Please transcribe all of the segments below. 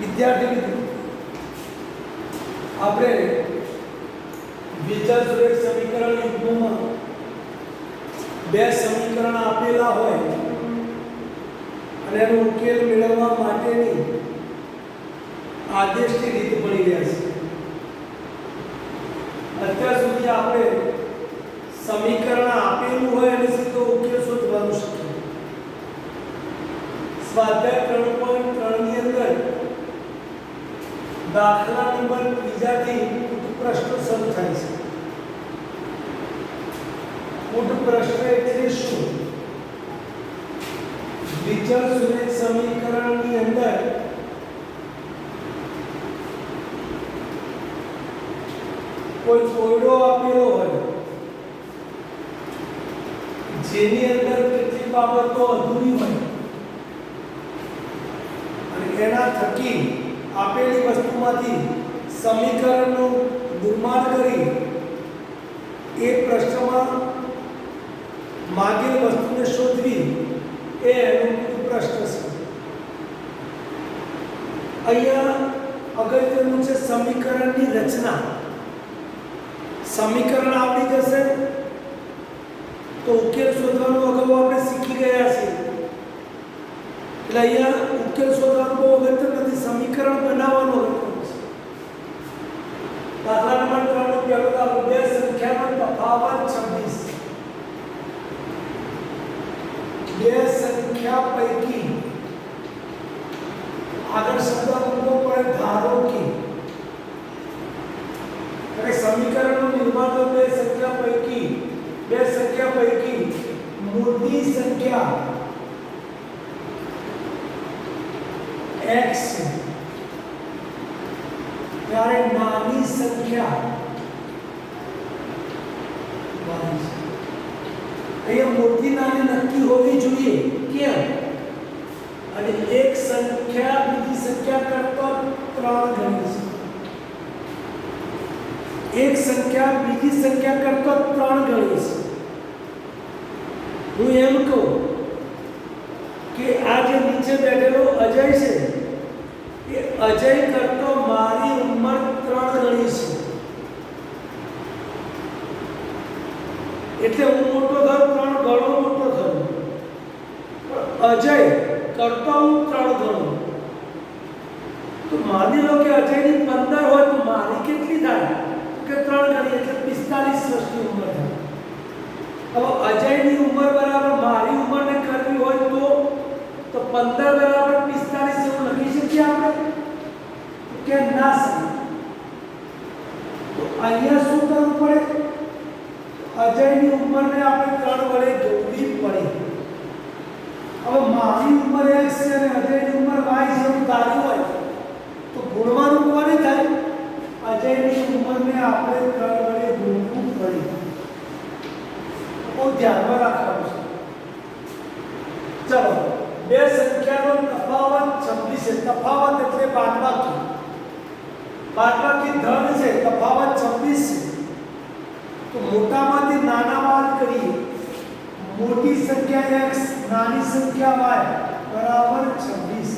વિદ્યાર્થી મિત્રો, આપણે વિચલ સુરેખ સમીકરણ યુગ્મમાં બે સમીકરણ આપેલા હોય અને એનો ઉકેલ મેળવવા માટેની આદેશની રીત ભણી રહ્યા છે. અત્યાર સુધી આપણે સમીકરણ આપેલું હોય અને સીધો ઉકેલ શોધવાનું શીખ્યું. સ્વાધ્યાય 3.3 ની અંદર દાખલા નંબર ત્રીજાથી પ્રશ્ન શરૂ થાય છે. કુટ પ્રશ્ન એટલે શું? વિચલ સુરેખ સમીકરણની અંદર કોઈ કોયડો આપેલો હોય જેની અંદર કેટલીક બાબતો અધૂરી હોય અને એના થકી આપેલી વસ્તુમાંથી સમીકરણનું નિર્માણ કરી એ પ્રશ્નમાં માગેલ વસ્તુને શોધવી એ એનો પ્રશ્ન છે. અહીંયા અગત્યનું છે સમીકરણની રચના. સમીકરણ આવડી જશે તો ઉકેલ શોધવાનું અગાઉ આપણે શીખી ગયા છીએ. એટલે અહીંયા ઉકેલ શોધવાનું બહુ અગત્ય નથી, સમીકરણ બનાવવાનું અગત્ય છે. દાખલા નંબર 3 નો પહેલો દાખલો, બે સંખ્યાનો તફાવત 26. બે સંખ્યા પૈકી આગળ શબ્દ મૂકવો પડે ધારો કે. એટલે સમીકરણનું નિર્માણ તો બે સંખ્યા પૈકી મોટી સંખ્યા x છે ત્યારે નાની સંખ્યા y છે. અહીંયા મોટી નાની નક્કી હોવી જોઈએ. કેમ? અને એક સંખ્યા બીજી સંખ્યા કરતા 3 ગણી છે. એક સંખ્યા બીજી સંખ્યા કરતા 3 ગણી છે. હું એમ કહું કે આ જે નીચે બેઠેલો અજય છે એ અજય કરતો મારી ઉંમર 3 ગણી છે. એટલે હું મોટો થયો, 3 ગણો મોટો થયો. અજય કરતો હું 3 ગણો. તો માની લો કે અજયની 15 હોય તો મારી કેટલી થાય? કે 3 ગણી એટલે 45 વર્ષની ઉંમર થાય. હવે અજયની ઉંમર બરાબર મારી ઉંમરને કરવી હોય તો 15 બરાબર 45 એવું લખી શકીએ આપણે કે ના સર? તો અહીંયા શું કરવું પડે? અજયની ઉંમરને આપણે 3 વડે જોડવી પડે. હવે મારી ઉંમર x છે અને અજયની ઉંમર y છે એવું ધાર્યું હોય તો ગુણવાનું કોને થાય? અજયની ઉંમરને આપણે 3 વડે ગુણવું પડે. બહુ ધ્યાનમાં રાખવાનું છે. ચલો, બે સંખ્યાનો તફાવત 26 છે. તફાવત એટલે બાદબાકી. બાદબાકી ધન છે, તફાવત 26 છે. તો મોટામાંથી નાના બાદ કરીએ. મોટી સંખ્યા x, નાની સંખ્યા y બરાબર 26.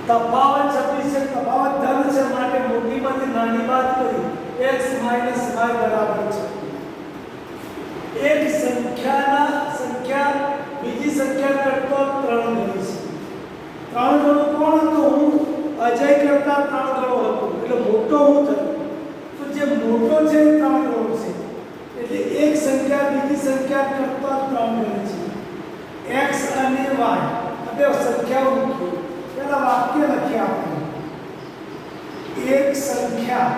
તફાવત 26 છે, તફાવત ધન છે માટે મોટીમાંથી નાની બાદ કરી x - y બરાબર છે. એક સંખ્યા બીજી સંખ્યા કરતા 3 ગણી છે. 3 ગણો કોણ હતો? હું અજય કરતા 3 ગણો હતો. એટલે મોટો હું થયો. તો જે મોટો છે 3 ગણો છે. એટલે એક સંખ્યા બીજી સંખ્યા કરતા 3 ગણી છે. x અને y આ બે સંખ્યાઓ મૂકી પહેલા વાક્ય લખીએ આપણે. એક સંખ્યા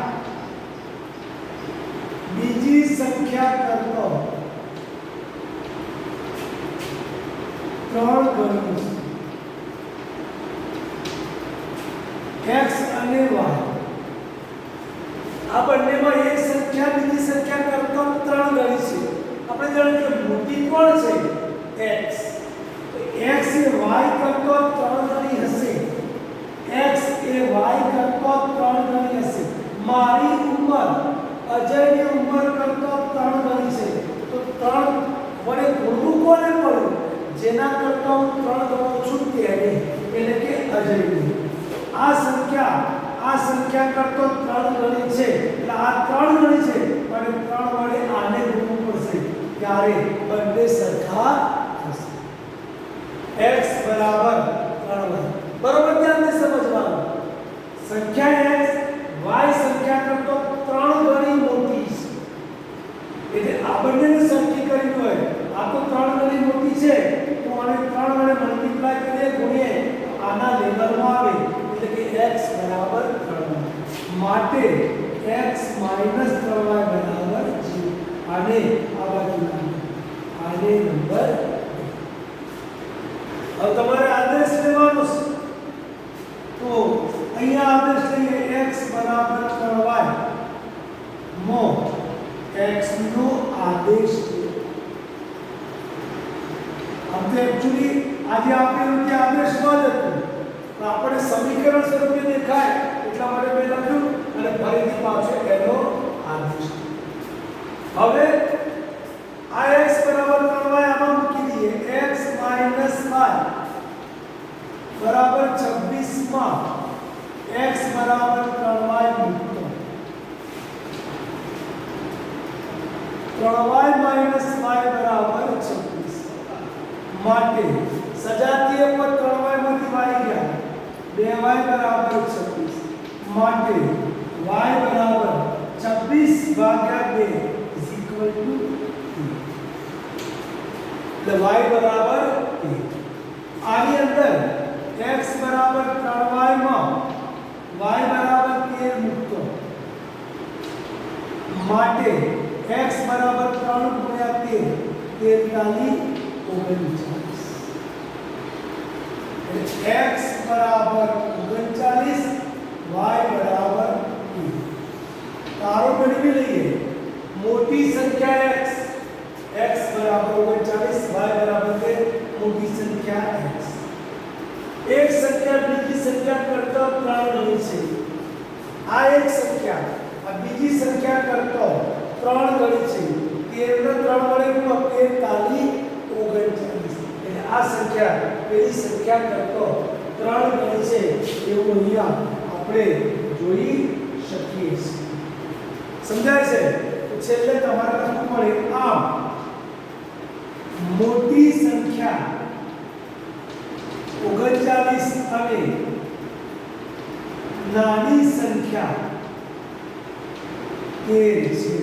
બીજી સંખ્યા કરતો 3 ગણી છે. x અને y આ બંનેમાં એક સંખ્યા બીજી સંખ્યા કરતા 3 ગણી છે. આપણે જાણીએ કે મોટી કોણ છે? x. x એ y કરતા 3 ગણી હશે. x એ y કરતા 3 ગણી હશે. મારી ઉંમર અજયની ઉંમર કરતા 3 ગણી છે. તો 3 વડે ગુણવું કોને પડે? જેના કરતા હું 3 ગણો છું તેને. એટલે કે અજયની. આ સંખ્યા કરતો 3 ગણી છે એટલે આ 3 ગણી છે અને 3 વડે આને ગુણવું પડશે ત્યારે બંને સરખા થશે. x બરાબર 3y. બરોબર, ધ્યાનથી સમજવાનું. સંખ્યા x y સંખ્યા કરતો 3 ગણી મોટી છે એટલે આ બંનેને સરખી કરી હોય. આ તો 3 ગણી મોટી છે તો આને 3 વડે મલ્ટીપ્લાય કરીએ ગુણીએ આના લેવલમાં આવે એટલે કે x બરાબર 3y. માટે x માઈનસ 3y બરાબર 0. આને આ બાજુ આને નંબર. હવે તમારે આદેશ લેવાનો છે તો અહીંયા આદેશ લઈએ x બરાબર 3y માં x નો આદેશ છે. આમ તો એક્ચ્યુઅલી આજે આપેલું કે આદેશ ન લખવું પણ આપણે સમીકરણ સ્વરૂપે દેખાય એટલા માટે મેં લખ્યું અને ફરીથી પાછો એનો આદેશ. હવે આ x બરાબર 3y આમાં મૂકી દઈએ. x માઈનસ y બરાબર 26 માં x બરાબર 3y મૂકો. 3y માઈનસ y બરાબર 26 માટે સજાતીય પદ 3y માંથી y ગયા 2y બરાબર 26 માટે y બરાબર 26 ભાગ્યા 2 ઇઝ ઇક્વલ ટુ 2. એટલે y બરાબર 2. આની અંદર x બરાબર 3y માં y બરાબર 13 મૂકતો માટે x બરાબર 3 ગુણ્યા 13 43 39. x બરાબર 39 y બરાબર 2. તારો ગણવી લઈએ. મોટી સંખ્યા x x બરાબર 39 y બરાબર 2. મોટી સંખ્યા x. એક સંખ્યા બીજી સંખ્યા કરતા 3 ગણી છે. આ એક સંખ્યા આ બીજી સંખ્યા કરતા 3 ગણી છે. 13 ને 3 વડે ગુણો 43 39. એટલે આ સંખ્યા પેલી સંખ્યા કરતો 3 ગણી છે એવું અહીંયા આપણે જોઈ શકીએ છીએ. સમજાય છે? તો છેલ્લે તમારે લખવું પડે આમ મોટી સંખ્યા 39 અને નાની સંખ્યા 13 છે.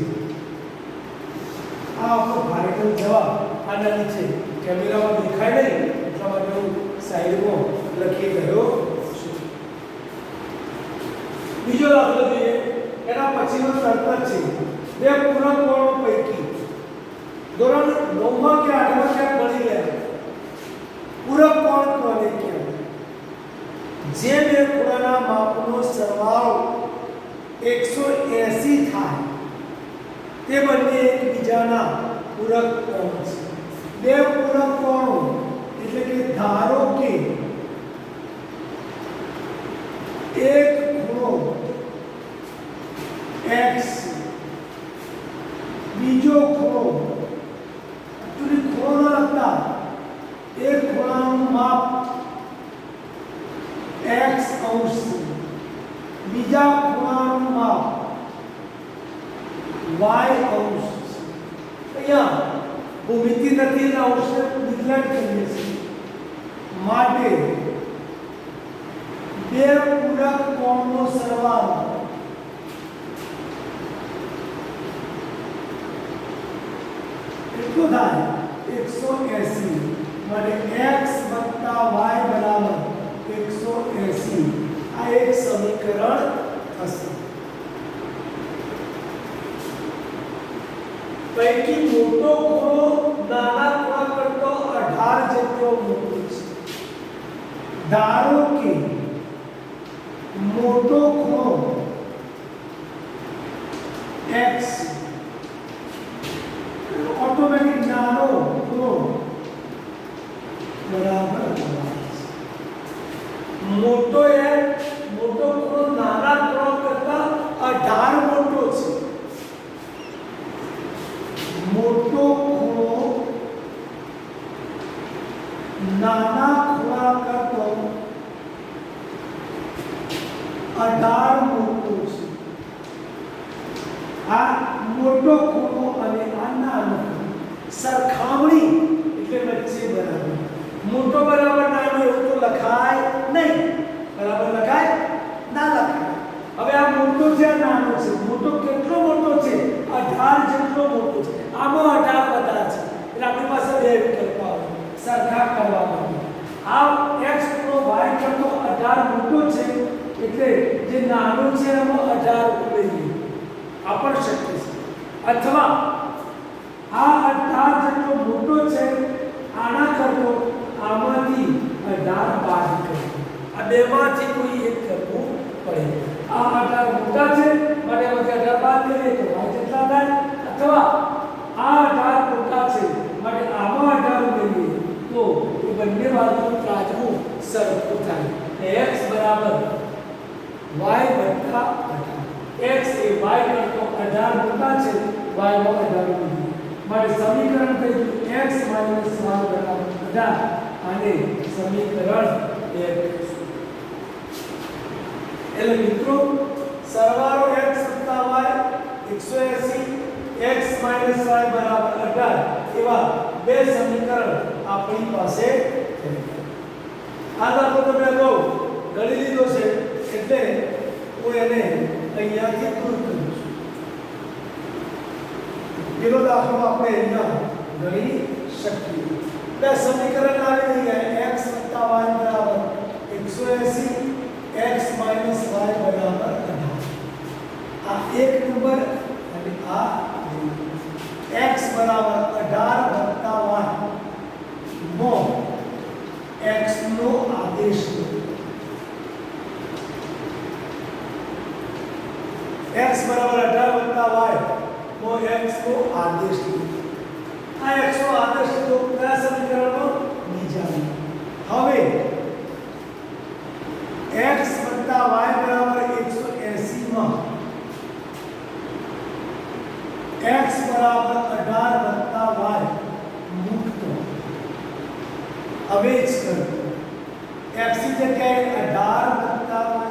આ આપણો ફાઇનલ જવાબ આના નીચે કેમેરામાં દેખાય નહીં એટલા માટે હું સાઈડમાં લખી રહ્યો છું. બીજો દાખલો જોઈએ. એના પછીનો તરત જ છે. બે પૂરક કોણો પૈકી ધોરણ 9 માં કે 8 માં ક્યાંક ભણી ગયા પૂરક કોણ કોને કહેવાય? જે બે ખૂણાના માપનો સરવાળો 180 થાય તે બંને એકબીજાના પૂરક કોણ છે. બે પૂરક કોણો એટલે કે ધારો કે એક ખૂણો x બીજો ખૂણો ખૂણો લખતા એક ખૂણાનું માપ x અંશ બીજા ખૂણાનું માપ y અંશ. અહીંયા ભૂમિતિ નથી અંશને વિકલન કરીએ છીએ માટે બે પૂરક કોણનો સરવાળો કેટલું થાય 180 માટે x વત્તા y બરાબર 180. આ એક સમીકરણ થશે. પૈકી મોટો ખૂણો નાના ખૂણા કરતો 18 જેટલો મોટો છે. ધારો કે મોટો ખૂણો x ઓટોમેટિક નાનો ખૂણો બરાબર મોટો ખૂણો નાના ખૂણો કરતા 18 મોટો છે. મોટો ખૂણો નાના ખૂણા કરતો 18 મોટો ખૂણો અને આ નાનો ખૂણો. સરખામણી એટલે વચ્ચે બરાબર. મોટો બરાબર નાનો એવું તો લખાય નહીં. બરાબર લખાય ના લખાય. હવે આ મોટો છે આ નાનો છે. મોટો કેટલો મોટો છે? 18 જેટલો મોટો છે. આમાં 18 બધા છે એટલે આપણી પાસે બે વિકલ્પો આવે સરખા કરવા માટે. આ x ખૂણો y કરતો 18 મોટો છે એટલે જે નાનો છે એમાં 18 ઉમેરીએ. આ પણ શક્ય છે. અથવા આ 18 જેટલો મોટો છે આના કરતો આમાંથી 18 બાદ કરીએ. આ બેમાંથી કોઈ એક કરવું પડે. આ 18 મોટા છે માટે આમાંથી 18 બાદ કરીએ તો y જેટલા થાય. અથવા આ 18 મોટા છે માટે આમાં 18 ઉમેરીએ તો એ બંને બાજુનું ત્રાજવું સરખું થાય. x બરાબર y વત્તા 18. x એ y કરતો 18 મોટા છે, y માં 18 ઉમેરીએ માટે સમીકરણ થઈ ગયું x y બરાબર 18 અને સમીકરણ 1. એટલે મિત્રો સરવાળો x વત્તા y 180 x y બરાબર 18 એવા બે સમીકરણ આપણી પાસે છે. આ દાખલો તમે જો ગણી લીધો છે એટલે હું એને અહીંયાથી દૂર કરું છું. પેલો દાખલો આપણે અહીંયા ગણી શકીએ. બે સમીકરણ આવી રહ્યા x y બરાબર 180 x y બરાબર 18. આ એક નંબર અને આ x બરાબર 18 y માં x નો આદેશ x બરાબર 18 y માં x નો આદેશ. આ x નો આદેશ તો કયા સમીકરણમાં? બીજામાં. હવે x y બરાબર 180 માં x બરાબર 18 y મૂકતો અવેજ કરતો x ની જગ્યાએ 18 y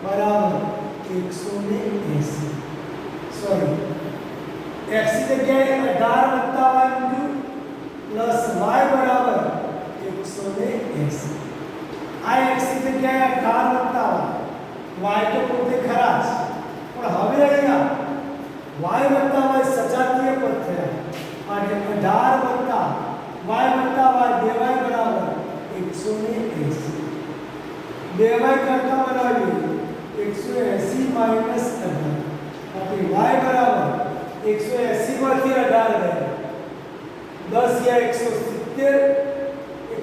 બરાબર 180. સોરી, x ની જગ્યાએ 18 y મૂક્યું પ્લસ y બરાબર 180. આ x ની જગ્યાએ 18 y તો પોતે ખરા જ, પણ હવે અહીંયા y y સજાતીય પદ થયા માટે 18 y y 2y બરાબર 180. 2y કરતા બનાવીએ 180 માઈનસ 18 y બરાબર 180 માંથી 18 ગયા 10 યા 170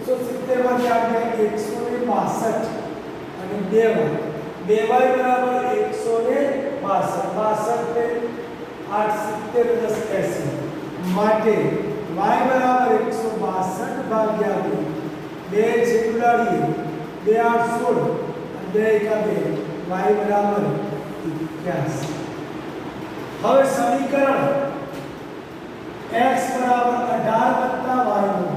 170 માંથી આપણે 162 અને 2y બરાબર 162 62 8 70 10 80 માટે y બરાબર 162 ભાગ્યા 2 છે ઉડાડીએ 2 8 16 અને 2 એકા 2 y બરાબર 81. હવે સમીકરણ x બરાબર 18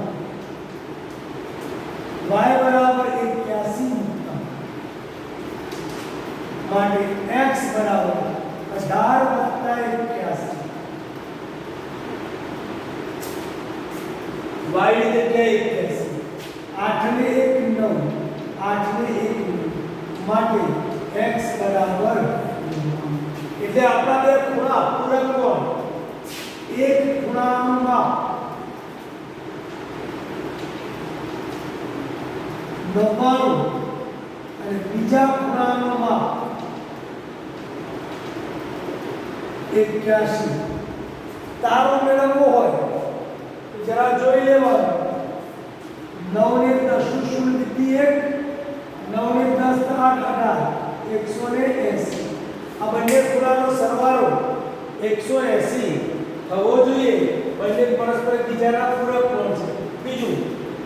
y બરાબર 81 માટે x બરાબર 18 + 81 y ની જગ્યાએ 81 8 ને 1 9 8 ને 1 માટે x બરાબર 9. એટલે આપણા બે ખૂણા પૂરક કોણ એક ખૂણાનું માપ 99 અને બીજા ખૂણાનું માપ 81. તારો મેળવવો હોય તો જરા જોઈ લેવાનું 9 ને 10 શું લીધી 1 9 ને 10 8 180. આ બંને ખૂણાનો સરવાળો 180 થવો જોઈએ. બંને પરસ્પર એકબીજાના પૂરક કોણ છે. બીજું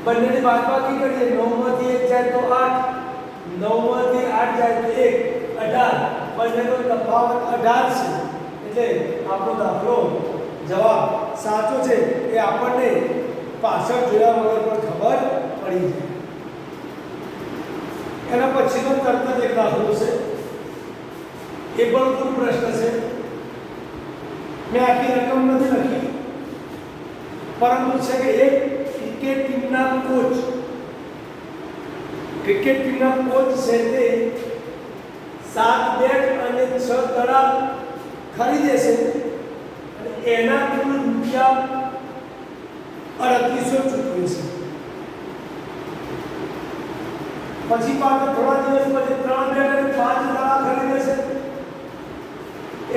બંનેની બાદબાકી કરીએ 9 માંથી 1 જાય તો 8 9 માંથી 8 જાય તો 1 18 બંનેનો તફાવત 18 છે. એટલે આપણો દાખલો જવાબ સાચો છે એ આપણને પાછળ જોયા વગર પણ ખબર પડી જાય. એના પછીનો તરત જ એક દાખલો છે, એ પણ ખૂબ પ્રશ્ન છે. મેં આખી રકમ નથી લખી, પરંતુ છે કે એક ક્રિકેટ ટીમના કોચ છે તે 7 બેટ અને 6 દડા ખરીદે છે અને એના કુલ રૂપિયા 3800 ચૂકવે છે. પછી પાછો થોડા દિવસ પછી 3 બેટ અને 5 દડા ખરીદે છે,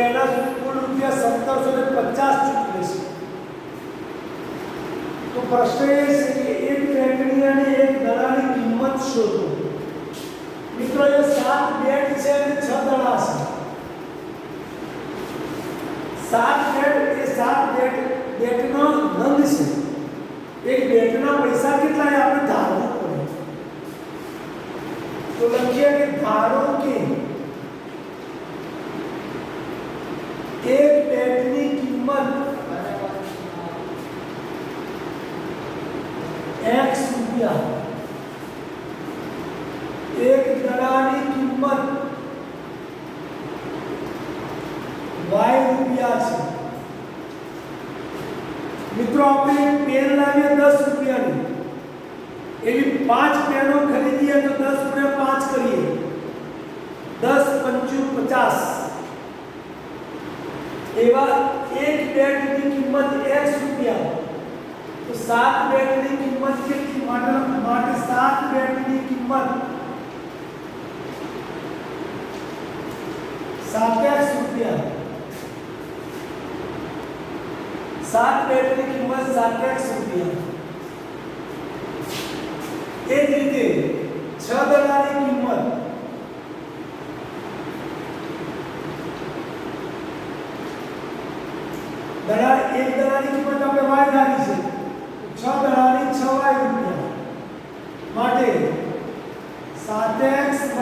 એના કુલ રૂપિયા 1750 ચૂકવે છે. તો પ્રશ્ન એ છે કે એક બેટની અને એક દડાની કિંમત શોધો. મિત્રો એ 7 બેટ છે અને 6 દડા છે. 7 બેટ એ 7 બેટનો નંગ છે. એક બેટના પૈસા કેટલા એ આપણે ધારવું પડે. તો લખીએ કે ધારો કે એક બેટની કિંમત x રૂપિયા, એક દડાની કિંમત y રૂપિયા છે. મિત્રો આપણે પેન લાવીએ 10 રૂપિયાની, એવી 5 પેનો ખરીદીએ તો 10 ગુણ્યા 5 કરીએ, 10 પંચું 50. એવા એક બેટની કિંમત x રૂપિયા, તો 7 બેટની કિંમત કેટલી? માટે 7 બેટની કિંમત 7x રૂપિયા. 7 બેટની કિંમત 7x રૂપિયા. એ જ રીતે 6 દડાની કિંમત એક દડાની કિંમત આપણે y ધારી છે, 6 દડાની 6y રૂપિયા. માટે 7x +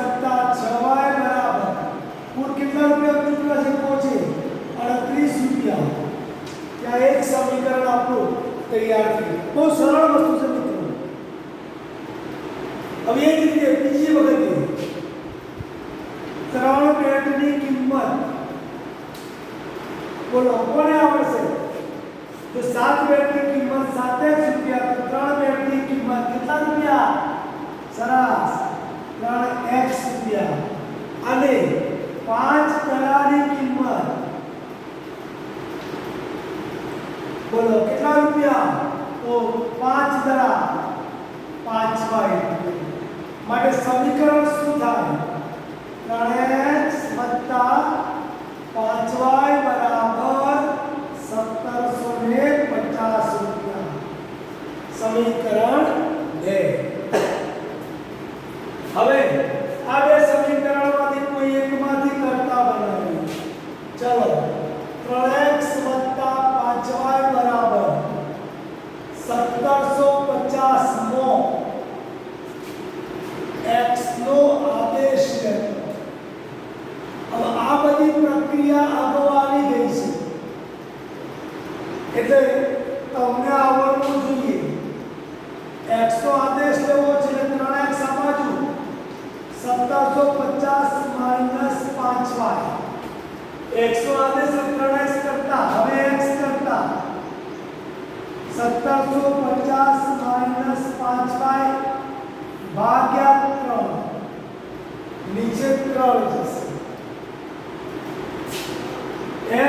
6y બરાબર કુલ કેટલા રૂપિયા ચૂકવ્યા છે? પહોંચે 38 રૂપિયા. ત્યાં એક સમીકરણ આપણું તૈયાર થયું. બહુ સરળ વસ્તુ છે મિત્રો. હવે એ જ રીતે બીજી વખતે 3 બેટની કિંમત બોલો કોને આવડશે? તો 7 બેટની કિંમત 7x રૂપિયા, તો 3 બેટની કિંમત કેટલા રૂપિયા? સરસ 3x રૂપિયા. અને 5 દડાની કિંમત બોલો કેટલા રૂપિયા? તો 5 દડા 5y. માટે સમીકરણ શું થાય? 3x + 5y બરાબર 1750 રૂપિયા. સમીકરણ 2. હવે આ બે સમીકરણમાંથી કોઈ એકમાંથી કરતા બનાવીએ. ચલો 3x + 5y બરાબર 1750 મો x નો આદેશ લેવો. હવે આ બધી પ્રક્રિયા આગળ આવી ગઈ છે એટલે તમને આવડવું જોઈએ. x નો આદેશ લેવો છે એટલે 3x આ બાજુ 1750 - 5y. x નો આદેશ 3x કરતા હવે x કરતા 1750 - 5y ભાગ્યા 3 નીચે 3 જશે.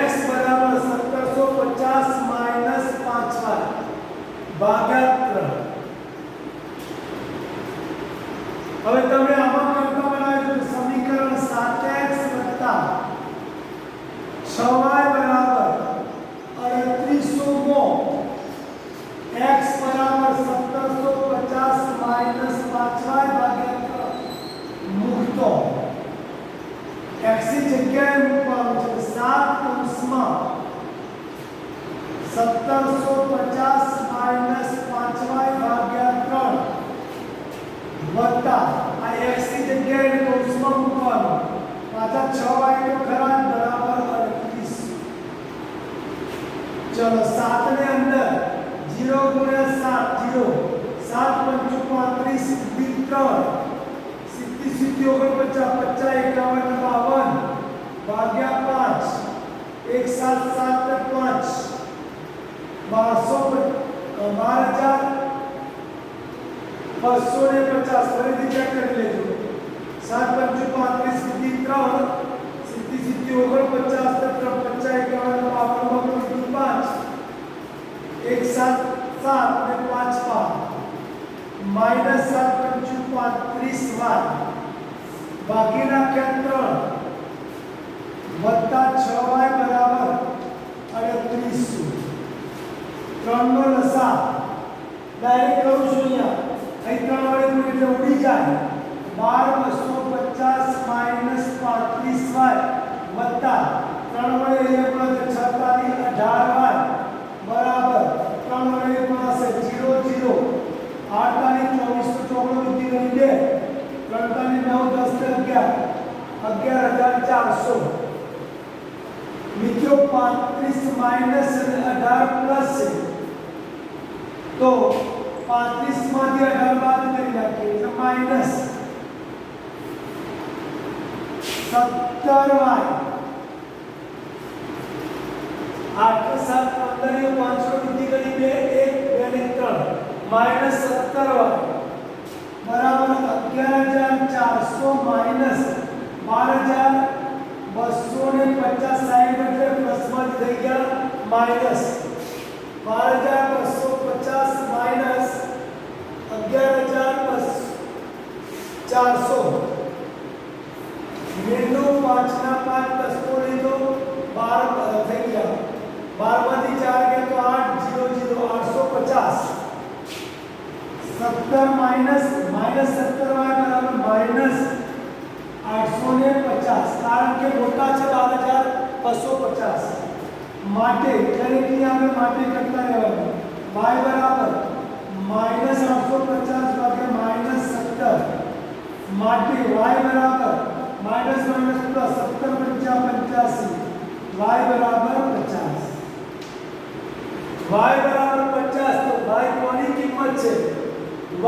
x બરાબર 1750 - 5y ભાગ્યા 3. હવે તમે આમાં કરતા બનાવ્યું તો સમીકરણ 7x + 6y બરાબર 3800 મો x બરાબર 1750 - 5y ભાગ્યા 3 મૂકતો x ની જગ્યાએ મૂકવાનું છે 7 કૌંસમાં 1750 - 5y ભાગ્યા 3 વત્તા આ x ની જગ્યાએ કૌંસમાં મૂકવાનું પાછા 6y તો ખરા બરાબર 38. ચલો 7 ને અંદર 0 * 7 0 7 × 35 3 70 49 50 51 52 ભાગ્યા 5 एक साथ 7 ने 5 12,250 ફરીથી ચેક કરી લેજો 7 5 35 સીધી 3 સીધી સીધી 49 ને 3 50 51 52 5 एक साथ 7 ने 5 5 माइनस 7 पंचू 35 वाय बाकीना क्या 3 वत्ता 6y बराबर 38 3 નો લસા ડાયરેક્ટ કરું છું અહીંયા અહીં 3 વડે ગુણ એટલે ઉડી જાય 12250 માઈનસ 35y વત્તા 3 વડે અહીંયા ગુણ 46 18y बराबर 3 वडे गुणाશે 0 0 48 24 तो 24 નું દી ગણી 2 43 9 10 11400 મિત્રો 35 માઈનસ 18 પ્લસ છે તો 35 માંથી 18 બાદ કરી નાખીએ એટલે માઈનસ 17y 8 7 15 500 નું દી ગણી 2 1 2 ને 3 माइनस 17y बराबर 11400 माइनस 12250 साइड એટલે પ્લસ માં થઈ ગયા માઈનસ 12250 માઈનસ 11400 મેનો 5 ના 5 10 તો લીધો 12 થઈ ગયા 12 માંથી 4 ગયા તો 8 0 0 850 17 माइनस 17y बराबर माइनस 850 कारण के मोटा છે 12250 માટે डायरेक्टली આપણે માટે કરતા રહેવાનું y બરાબર માઈનસ 850 ભાગ્યા માઈનસ 17 માટે y બરાબર માઈનસ માઈનસ પ્લસ 17 85 y બરાબર 50 y બરાબર 50 તો y કોની કિંમત છે y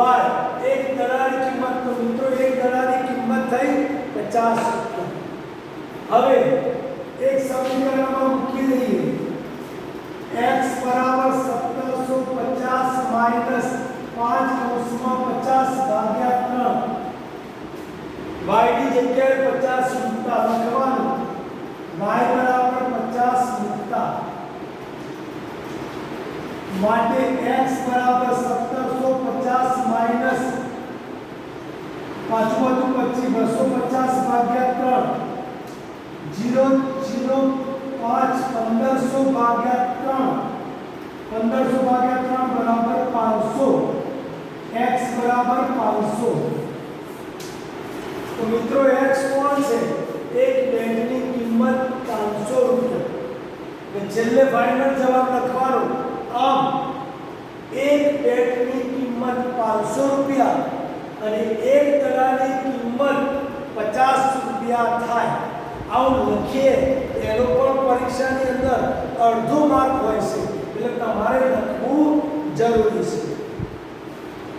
एक दरार की कीमत तो मित्रों एक दरार की कीमत थई 50 रुपया હવે એક સમીકરણમાં મૂકી દઈએ x બરાબર 1750 માઈનસ 550 ભાગ્યા 3 y ની જગ્યાએ 50 મૂકતા લખવાનું y બરાબર 50 મૂકતા માટે x બરાબર 1750 માઈનસ 5 250 ભાગ્યા 3 0 0 5 1500 ભાગ્યા 3 1500 ભાગ્યા 3 બરાબર 500 x બરાબર 500 તો મિત્રો x કોણ છે એક બેન્ડની કિંમત 500 રૂપિયા છેલ્લે ફાઇનલ જવાબ લખવાનો આમ એક બેટની કિંમત 500 રૂપિયા અને એક દડાની કિંમત 50 રૂપિયા થાય આવું લખીએ એનો પણ પરીક્ષાની અંદર અડધો માર્ક હોય છે એટલે તમારે લખવું જરૂરી છે